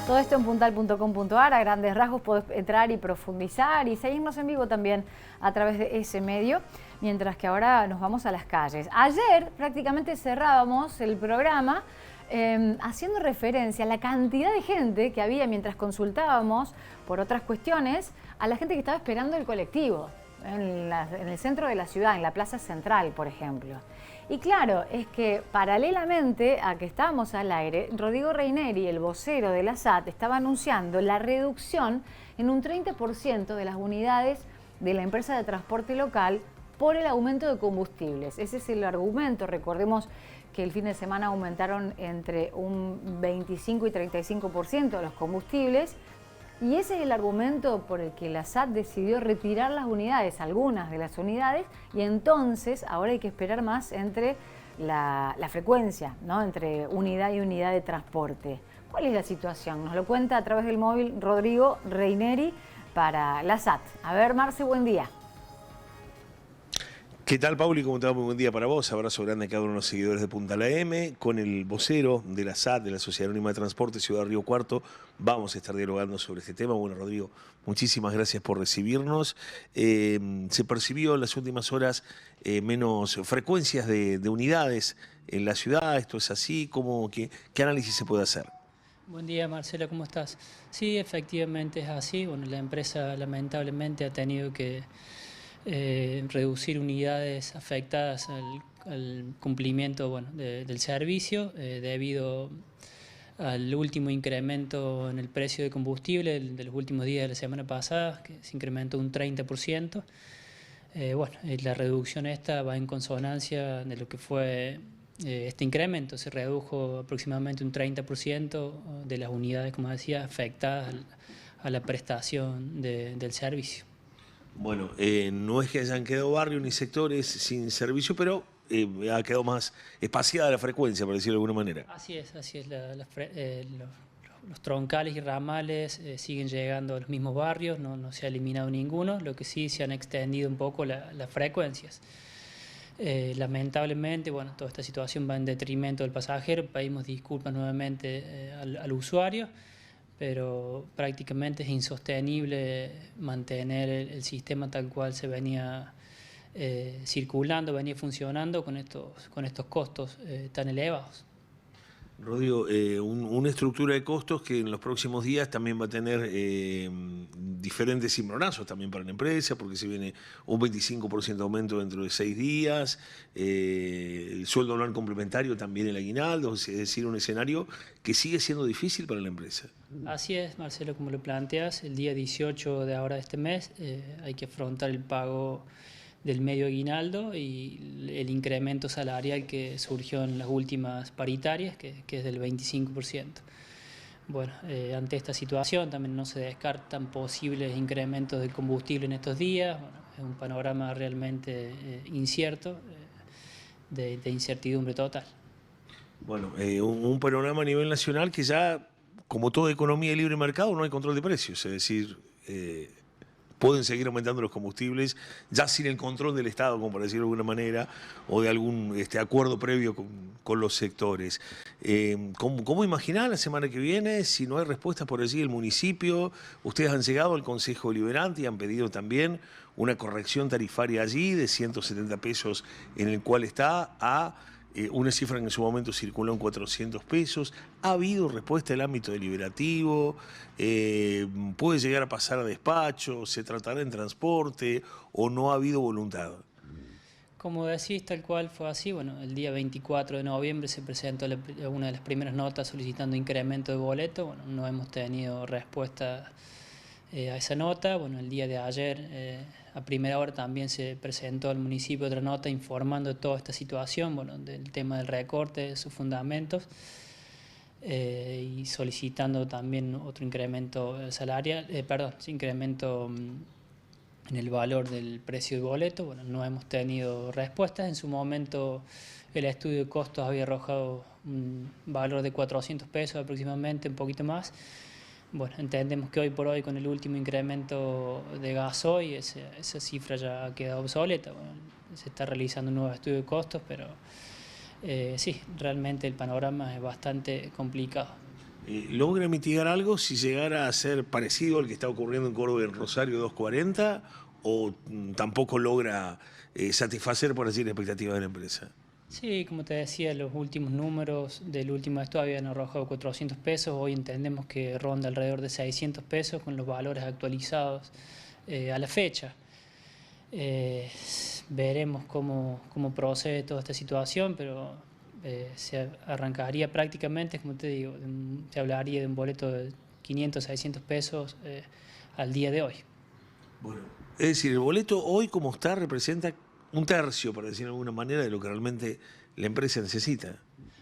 Todo esto en puntal.com.ar, a grandes rasgos podés entrar y profundizar y seguirnos en vivo también a través de ese medio, mientras que ahora nos vamos a las calles. Ayer prácticamente cerrábamos el programa haciendo referencia a la cantidad de gente que había mientras consultábamos por otras cuestiones a la gente que estaba esperando el colectivo en el centro de la ciudad, en la Plaza Central, por ejemplo. Y claro, es que paralelamente a que estábamos al aire, Rodrigo Reineri, el vocero de la SAT, estaba anunciando la reducción en un 30% de las unidades de la empresa de transporte local por el aumento de combustibles. Ese es el argumento. Recordemos que el fin de semana aumentaron entre un 25 y 35% los combustibles. Y ese es el argumento por el que la SAT decidió retirar las unidades, algunas de las unidades, y entonces ahora hay que esperar más entre la frecuencia, ¿no? Entre unidad y unidad de transporte. ¿Cuál es la situación? Nos lo cuenta a través del móvil Rodrigo Reineri para la SAT. A ver, Marce, buen día. ¿Qué tal, Pauli? ¿Cómo te va? Muy buen día para vos. Abrazo grande a cada uno de los seguidores de Puntal AM. Con el vocero de la SAT, de la Sociedad Anónima de Transporte Ciudad Río Cuarto, vamos a estar dialogando sobre este tema. Bueno, Rodrigo, muchísimas gracias por recibirnos. Se percibió en las últimas horas menos frecuencias de unidades en la ciudad. ¿Esto es así? ¿Qué análisis se puede hacer? Buen día, Marcela, ¿cómo estás? Sí, efectivamente es así. Bueno, la empresa lamentablemente ha tenido que reducir unidades afectadas al cumplimiento del servicio debido al último incremento en el precio de combustible de los últimos días de la semana pasada, que se incrementó un 30%. La reducción esta va en consonancia de lo que fue este incremento. Se redujo aproximadamente un 30% de las unidades, como decía, afectadas a la prestación del servicio. Bueno, no es que hayan quedado barrios ni sectores sin servicio, pero ha quedado más espaciada la frecuencia, por decirlo de alguna manera. Así es. Los troncales y ramales siguen llegando a los mismos barrios, no se ha eliminado ninguno, lo que sí se han extendido un poco las frecuencias. Lamentablemente, toda esta situación va en detrimento del pasajero. Pedimos disculpas nuevamente al usuario, pero prácticamente es insostenible mantener el sistema tal cual se venía circulando, venía funcionando con estos costos tan elevados. Rodrigo, una estructura de costos que en los próximos días también va a tener diferentes cimbronazos también para la empresa, porque se viene un 25% de aumento dentro de 6 días, el sueldo anual complementario también el aguinaldo, es decir, un escenario que sigue siendo difícil para la empresa. Así es, Marcelo, como lo planteas, el día 18 de ahora de este mes hay que afrontar el pago del medio aguinaldo y el incremento salarial que surgió en las últimas paritarias, que es del 25%. Ante esta situación también no se descartan posibles incrementos del combustible en estos días. Es un panorama realmente incierto, de incertidumbre total. Un panorama a nivel nacional que ya, como toda economía de libre mercado, no hay control de precios, es decir, pueden seguir aumentando los combustibles, ya sin el control del Estado, como para decirlo de alguna manera, o de algún acuerdo previo con los sectores. ¿Cómo imaginar la semana que viene? Si no hay respuesta por allí del municipio, ustedes han llegado al Consejo Deliberante y han pedido también una corrección tarifaria allí de 170 pesos, en el cual está a una cifra que en su momento circuló en 400 pesos. ¿Ha habido respuesta del ámbito deliberativo? ¿Puede llegar a pasar a despacho? ¿Se tratará en transporte? ¿O no ha habido voluntad? Como decís, tal cual fue así. El día 24 de noviembre se presentó una de las primeras notas solicitando incremento de boleto. No hemos tenido respuesta a esa nota. El día de ayer, a primera hora, también se presentó al municipio otra nota informando de toda esta situación, del tema del recorte, de sus fundamentos, y solicitando también otro incremento salarial, incremento en el valor del precio del boleto. No hemos tenido respuestas. En su momento el estudio de costos había arrojado un valor de 400 pesos aproximadamente, un poquito más. Entendemos que hoy por hoy, con el último incremento de gasoil, esa cifra ya ha quedado obsoleta. Se está realizando un nuevo estudio de costos, pero sí, realmente el panorama es bastante complicado. ¿Logra mitigar algo si llegara a ser parecido al que está ocurriendo en Córdoba y en Rosario 240? ¿O tampoco logra satisfacer, por decir, la expectativa de la empresa? Sí, como te decía, los últimos números del último esto habían arrojado 400 pesos, hoy entendemos que ronda alrededor de 600 pesos con los valores actualizados a la fecha. Veremos cómo procede toda esta situación, pero se arrancaría prácticamente, como te digo, se hablaría de un boleto de 500, 600 pesos al día de hoy. Bueno, es decir, el boleto hoy como está representa un tercio, por decirlo de alguna manera, de lo que realmente la empresa necesita.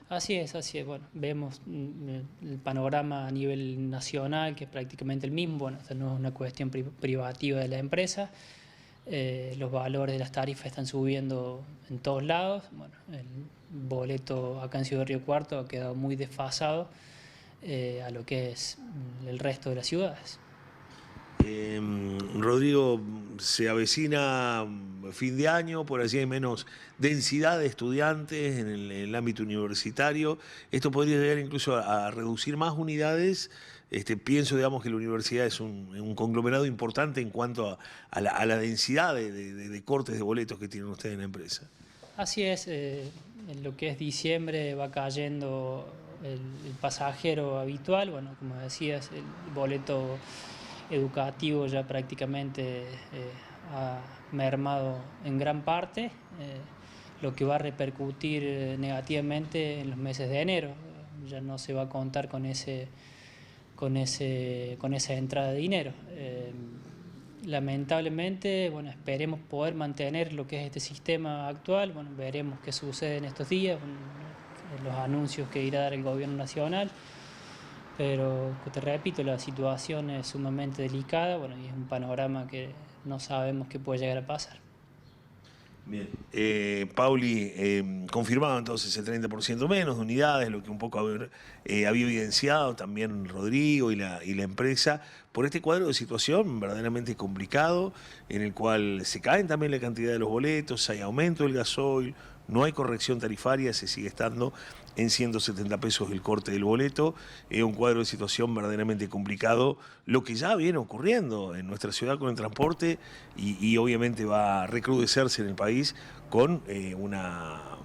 Así es, así es. Bueno, vemos el panorama a nivel nacional, que es prácticamente el mismo. Bueno, esta no es una cuestión privativa de la empresa. Los valores de las tarifas están subiendo en todos lados. Bueno, el boleto acá en Ciudad Río Cuarto ha quedado muy desfasado a lo que es el resto de las ciudades. Rodrigo, se avecina fin de año, por allí hay menos densidad de estudiantes en el ámbito universitario. Esto podría llegar incluso a reducir más unidades. Pienso, digamos, que la universidad es un conglomerado importante en cuanto a la densidad de cortes de boletos que tienen ustedes en la empresa. Así es, en lo que es diciembre va cayendo el pasajero habitual. Bueno, como decías, el boleto educativo ya prácticamente ha mermado en gran parte, lo que va a repercutir negativamente en los meses de enero. Ya no se va a contar con esa entrada de dinero. Lamentablemente, bueno, esperemos poder mantener lo que es este sistema actual. Bueno, veremos qué sucede en estos días, los anuncios que irá a dar el gobierno nacional. Pero, te repito, la situación es sumamente delicada, bueno, y es un panorama que no sabemos qué puede llegar a pasar. Bien. Pauli, confirmado entonces el 30% menos de unidades, lo que un poco había evidenciado también Rodrigo y la empresa, por este cuadro de situación verdaderamente complicado, en el cual se caen también la cantidad de los boletos, hay aumento del gasoil, no hay corrección tarifaria, se sigue estando en 170 pesos el corte del boleto. Es un cuadro de situación verdaderamente complicado, lo que ya viene ocurriendo en nuestra ciudad con el transporte y obviamente va a recrudecerse en el país con una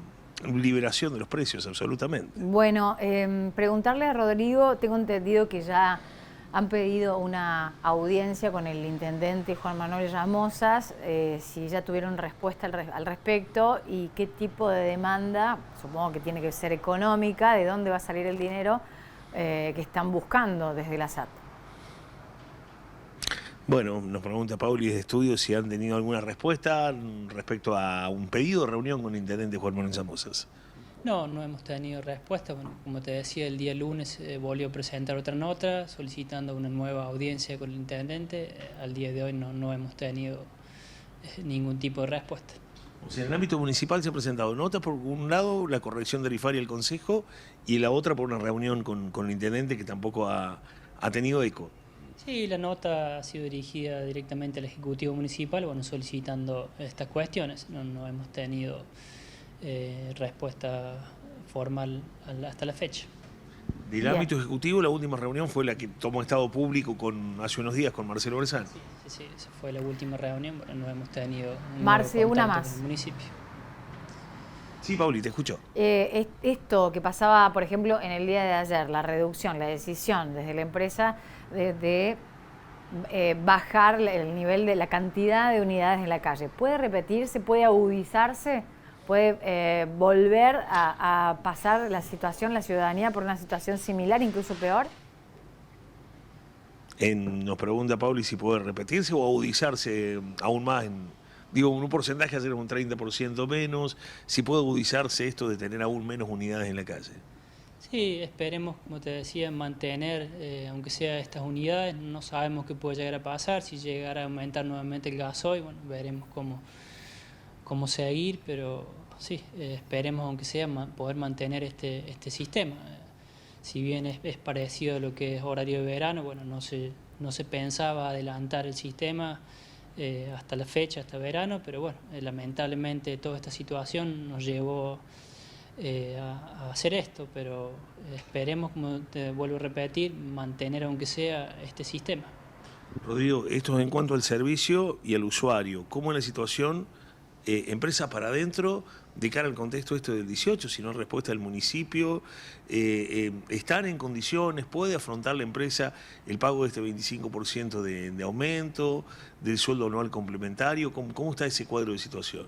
liberación de los precios, absolutamente. Bueno, preguntarle a Rodrigo, tengo entendido que ya han pedido una audiencia con el intendente Juan Manuel Llamosas, si ya tuvieron respuesta al respecto y qué tipo de demanda, supongo que tiene que ser económica, de dónde va a salir el dinero que están buscando desde la SAT. Bueno, nos pregunta Pauli de estudio si han tenido alguna respuesta respecto a un pedido de reunión con el intendente Juan Manuel Llamosas. No hemos tenido respuesta. Bueno, como te decía, el día lunes volvió a presentar otra nota solicitando una nueva audiencia con el intendente. Al día de hoy no hemos tenido ningún tipo de respuesta. O sea, en el ámbito municipal se ha presentado notas, por un lado la corrección tarifaria del Consejo y la otra por una reunión con el intendente que tampoco ha tenido eco. Sí, la nota ha sido dirigida directamente al Ejecutivo Municipal, bueno, solicitando estas cuestiones. No hemos tenido respuesta formal hasta la fecha. Del ámbito ejecutivo, la última reunión fue la que tomó Estado Público hace unos días con Marcelo Bersani. Sí, esa fue la última reunión, bueno, no hemos tenido Marce, una más. con el municipio. Sí, Pauli, te escucho. Esto que pasaba, por ejemplo, en el día de ayer, la reducción, la decisión desde la empresa de bajar el nivel de la cantidad de unidades en la calle, ¿puede repetirse, puede agudizarse? ¿Puede volver a pasar la situación, la ciudadanía, por una situación similar, incluso peor? Nos pregunta Pauli si puede repetirse o agudizarse aún más, en un porcentaje, hacer un 30% menos, si puede agudizarse esto de tener aún menos unidades en la calle. Sí, esperemos, como te decía, mantener, aunque sea estas unidades. No sabemos qué puede llegar a pasar, si llegara a aumentar nuevamente el gasoil, bueno, veremos cómo seguir, pero sí, esperemos aunque sea poder mantener este sistema. Si bien es parecido a lo que es horario de verano, bueno, no se pensaba adelantar el sistema hasta la fecha, hasta verano, pero bueno, lamentablemente toda esta situación nos llevó a hacer esto, pero esperemos, como te vuelvo a repetir, mantener aunque sea este sistema. Rodrigo, esto es en cuanto al servicio y al usuario. ¿Cómo es la situación, empresa para adentro, de cara al contexto del 18, si no respuesta del municipio? ¿Están en condiciones, puede afrontar la empresa el pago de este 25% de aumento, del sueldo anual complementario? ¿Cómo está ese cuadro de situación?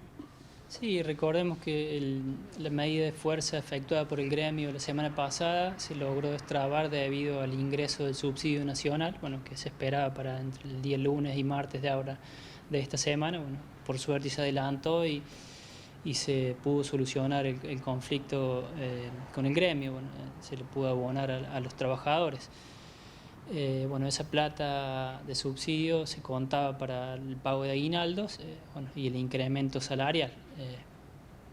Sí, recordemos que la medida de fuerza efectuada por el gremio la semana pasada se logró destrabar debido al ingreso del subsidio nacional, bueno, que se esperaba para entre el día lunes y martes de esta semana. Bueno, por suerte se adelantó y se pudo solucionar el conflicto con el gremio, bueno, se le pudo abonar a los trabajadores. Bueno, esa plata de subsidio se contaba para el pago de aguinaldos, bueno, y el incremento salarial.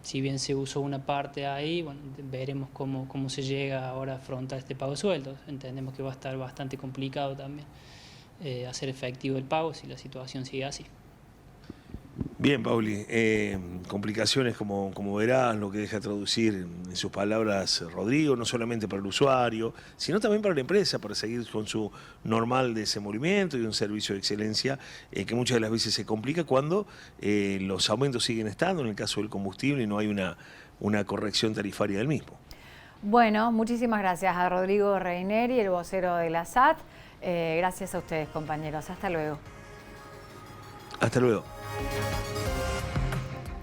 Si bien se usó una parte ahí, bueno, veremos cómo se llega ahora a afrontar este pago de sueldos. Entendemos que va a estar bastante complicado también hacer efectivo el pago si la situación sigue así. Bien, Pauli, complicaciones como verás, lo que deja traducir en sus palabras Rodrigo, no solamente para el usuario, sino también para la empresa, para seguir con su normal desenvolvimiento y un servicio de excelencia que muchas de las veces se complica cuando los aumentos siguen estando, en el caso del combustible, y no hay una corrección tarifaria del mismo. Bueno, muchísimas gracias a Rodrigo Reineri, el vocero de la SAT. Gracias a ustedes, compañeros. Hasta luego. Hasta luego.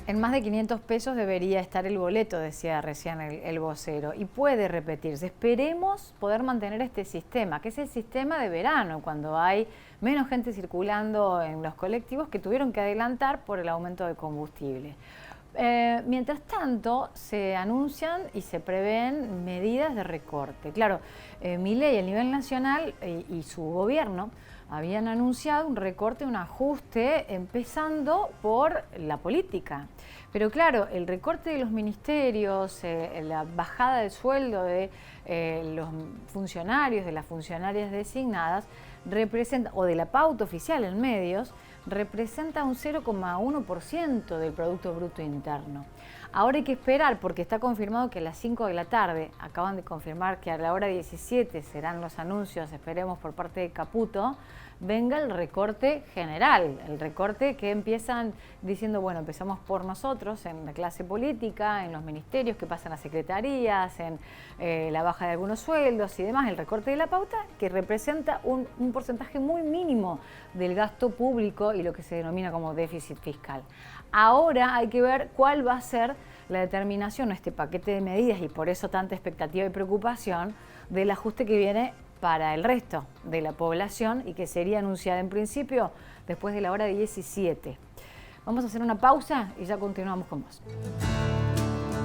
En más de 500 pesos debería estar el boleto, decía recién el vocero, y puede repetirse. Esperemos poder mantener este sistema, que es el sistema de verano, cuando hay menos gente circulando en los colectivos que tuvieron que adelantar por el aumento de combustible. Mientras tanto, se anuncian y se prevén medidas de recorte. Claro, Milei a nivel nacional y su gobierno habían anunciado un recorte, un ajuste, empezando por la política. Pero claro, el recorte de los ministerios, la bajada del sueldo de los funcionarios, de las funcionarias designadas, representa, o de la pauta oficial en medios, representa un 0,1% del Producto Bruto Interno. Ahora hay que esperar, porque está confirmado que a las 5 de la tarde, acaban de confirmar que a la hora 17 serán los anuncios, esperemos por parte de Caputo, venga el recorte general, el recorte que empiezan diciendo, bueno, empezamos por nosotros en la clase política, en los ministerios, que pasan a secretarías, en la baja de algunos sueldos y demás, el recorte de la pauta, que representa un porcentaje muy mínimo del gasto público y lo que se denomina como déficit fiscal. Ahora hay que ver cuál va a ser la determinación, este paquete de medidas, y por eso tanta expectativa y preocupación del ajuste que viene para el resto de la población y que sería anunciada en principio después de la hora 17. Vamos a hacer una pausa y ya continuamos con más.